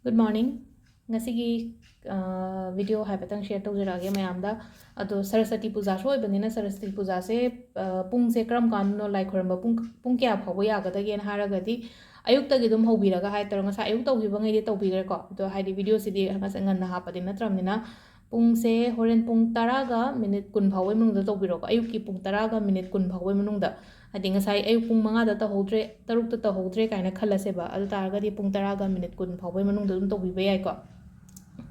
Good morning. Ngasigi video haipatang share tawjirage mayamda ado Saraswati Puja so oibanina Saraswati Puja se pung se kram kanno lai khoramba pung kya phawa yagadage na haragadi ayukta gi dum hobiraga hai tar ngasa ayuk tawgiba ngai de tawbigre ko do haidi video sidi ngasa nganna hapadina tramnina pung se horen pung 10 ga minute kun phawai manungda tawbiro ko ayukki pung 10 ga minute kun phawai manungda adi ngasai ayuk pung 5 da ta hodre taruk ta hodre kaina khalaseba adu targadi pung 10 ga minute kun phawai manungda dum tawbiba yai ko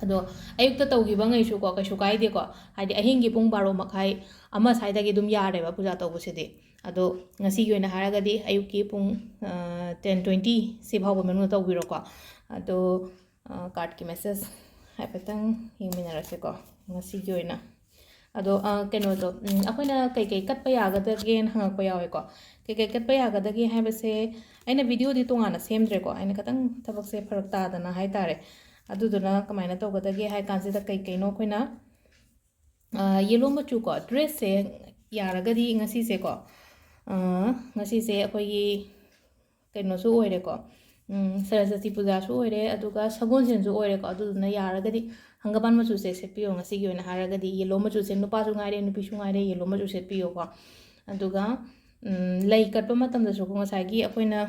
ado ayukta tawgiba ngai su ko kaisu kaide ko hadi ahingi pung 12 makhai ama saidagi dum yareba puja tawbusidi ado ngasi gi oina haragadi ayukki pung 10:20 se phawai manungda tawbiro ko ado card ki message haipatang hingminarase ko ngasi gi oina ado keno to akoina kai kai katpa yagadage hangakpa yawe ko kai katpa yagadage haibase aina video di tongana semdre ko aina katang thabak se pharak ta dana hai tare aduduna kamaina tawgadage hai kansida kai kai no koina yellow machu ko dress se yaragadi ngasi se ko ngasi se akoi keno su oire ko Saraswati Puja su oire aduga sagon sen su oire ko aduduna yaragadi hangaban machu se setpiyo ngasi gi oina haragadi yellow machu se nupa su ngaire nupi su ngaire yellow machu setpiyo ko aduga lei katpa matam da su ko ngasai gi akoina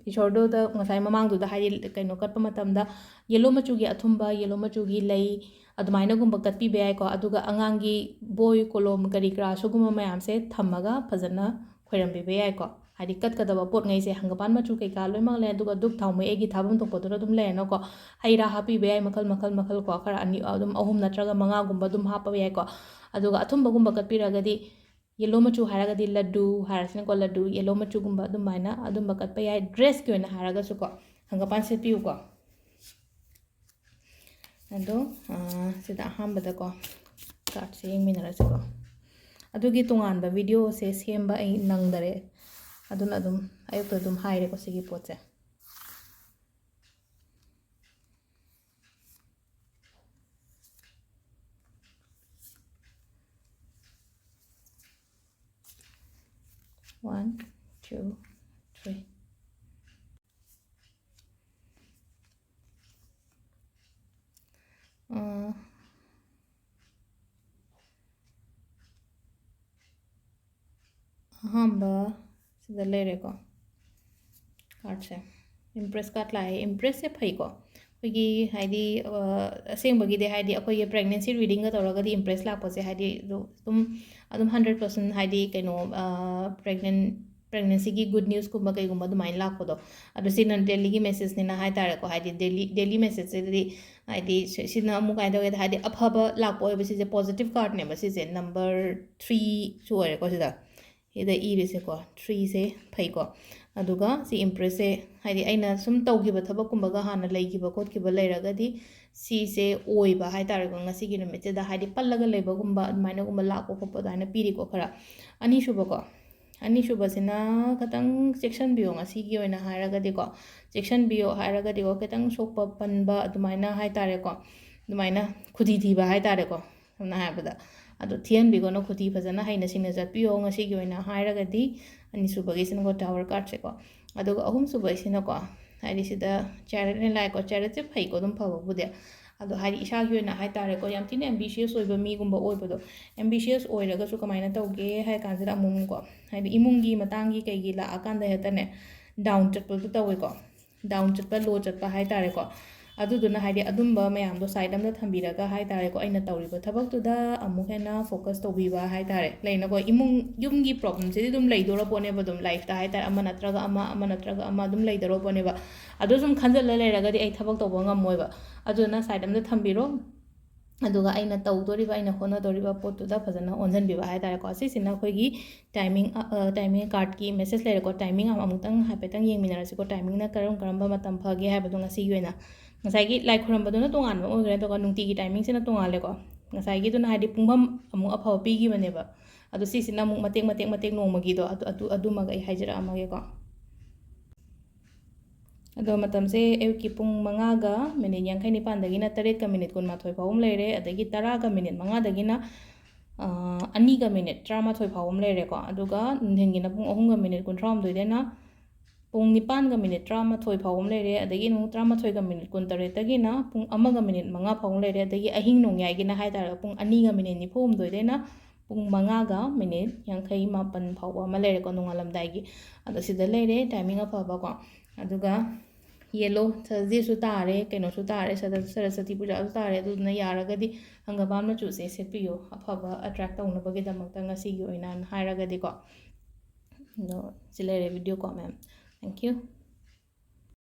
isordo da ngasai mamang du da hai kaino katpa matam da yellow machu gi athumba yellow machu gi lei adumaina gumba katpi be ai ko aduga angangi boy kolom kari kra suguma mayam se thamaga phajana khoiram be ai ko hadi katkadaba pot ngai se hangapan machu kai ka loi mak le aduga duk thawmai egi thabam to podura dum le no ko haira happy be ai makal ko khara ani adum ahum natraga manga gumba dum hapa be ai ko aduga athumba gumba katpiragadi yellow machu haragadi laddu harasina ko laddu yellow machu gumba dum maina adum bakat pa yai dress ki oina haraga su ko hangapan se piu ko ado sida hambada ko card se yengminara se ko adugi tungan ba video se semba ai nangdare aduna adum ayukta dum haire ko sigi potse One, two, three. Ahamba sida lere ko card se impress card lai impress se phai ko koigi haidi asengba de haidi akoi pregnancy reading ga toragadi impress la pose haidi dum adum 100% haidi kaino pregnancy gi good news kumba kai gumba dumai lakpodo adu sina daily gi message ni na hai tare ko haidi daily message se di haidi sina amu kai da haidi afaba lakpo be se positive card ne ba se number 3 su ore ko sida ida irise ko 3 se phai ko aduga si impress se haidi aina sum tawgiba thabak kumba ga hana leigiba kotkiba leiragadi si se oiba hai tare ko ngasi gi numit da haidi pallaga leiba gumba maina gumba lakko ko daina piri ko khara ani shuba ko ani shuba sina katang section bio ngasi gi oina haragadi ko section bio haragadi ko katang sokpa panba adumaina hai tare ko adumaina khudi thiba hai tare ko na habada adu thian bi gono khudi phajana haina sina jatpiyo ngasi gi oina haragadi ani shuba gi sina ko tower card se ko aduga ahum shuba sina ko haidi sida charity ne lai ko charity phai ko dum phawa bude ado haidi isa gi oina hai tare ko yam tin ambitious oiba mi gumba oibodo ambitious oiraga su kamaina tawge hai kanjira amum ko haidi imungi matangi kaigi la akanda hetane down chatpa du tawe ko down chatpa low chatpa hai tare ko aduduna haidi adumba mayam do side amda thambiraga hai tare ko aina tawriba thabak tu da amu hena focus tobiba hai tare leina ko imung yumgi problem se dum leidora pone ba dum life ta hai tare ama natraga ama dum leidoro pone ba adu sum khanjal leiraga di ai thabak toba ngamoi ba aduna side amda thambiro aduga aina tawdoriba aina hona doriba pot da phajana onjan biba hai tare ko si sina khoi gi timing card ki message leire ko timing amutang hapetang yengminara se ko timing na karamba matam phage hai badunga si yoina ngasai gi lai khoram baduna tongan mo ogre to ka nungti gi timing sina tongan le ko ngasai gi duna hadi pungbam amu aphaw pi gi bane ba adu si sina mu matek nongma gi do adu maga ai haijira amage ko ado matam se euki pung 5 ga minute 59 dagina 3 ka minute 12 phawum leire adagi 10 ga minute 5 dagina 2 ga minute 13 phawum leire ko aduga nunghengi na pung 3 ga minute 13 dena ꯄꯨꯡ 9ꯒ minute 13 ꯐꯥꯎꯕ ꯑꯃ ꯂꯩꯔꯦ ꯑꯗꯒꯤ ꯑꯃꯨꯛ 13ꯒ minute 18ꯗꯒꯤꯅ ꯄꯨꯡ 1ꯒ minute 5 ꯐꯥꯎꯕ ꯂꯩꯔꯦ ꯑꯗꯒꯤ ꯑꯍꯤꯡ ꯅꯣꯡꯌꯥꯏꯒꯤꯅ ꯍꯥꯏꯇꯥꯔꯦ ꯄꯨꯡ 2ꯒ ꯃꯤꯅꯤꯠ 94ꯗꯩꯅ ꯄꯨꯡ 5ꯒ ꯃꯤꯅꯤꯠ 57 ꯐꯥꯎꯕ ꯑꯃ ꯂꯩꯔꯦꯀꯣ ꯅꯣꯡꯉꯥꯜꯂꯝꯗꯥꯏꯒꯤ ꯑꯗꯣ ꯁꯤꯗ ꯂꯩꯔꯦ ꯇꯥꯏꯃꯤꯡ ꯑꯐꯕꯀꯣ ꯑꯗꯨꯒ ꯌꯦꯜꯂꯣ ꯊꯔꯁꯗꯦꯁꯨ ꯇꯥꯔꯦ ꯀꯩꯅꯣꯁꯨ ꯇꯥꯔꯦ ꯁꯔꯁꯋꯇꯤ ꯄꯨꯖꯥꯁꯨ ꯇꯥꯔꯦ ꯑꯗꯨꯗꯨꯅ ꯌꯥꯔꯒꯗꯤ ꯍꯪꯒꯄꯥꯟ ꯃꯆꯨꯁꯦ ꯁꯦꯠꯄꯤꯌꯨ ꯑꯐꯕ ꯑꯦꯇ꯭ꯔꯦꯛ ꯇꯧꯅꯕꯒꯤꯗꯃꯛꯇ ꯉꯁꯤꯒꯤ ꯑꯣꯏꯅ ꯍꯥꯏꯔꯒꯗꯤꯀꯣ ꯑꯗꯣ ꯁꯤ ꯂꯩꯔꯦ ꯚꯤꯗꯤꯑꯣ ꯀꯣ ꯃꯦꯝ ꯊꯦꯡꯛ ꯌꯨ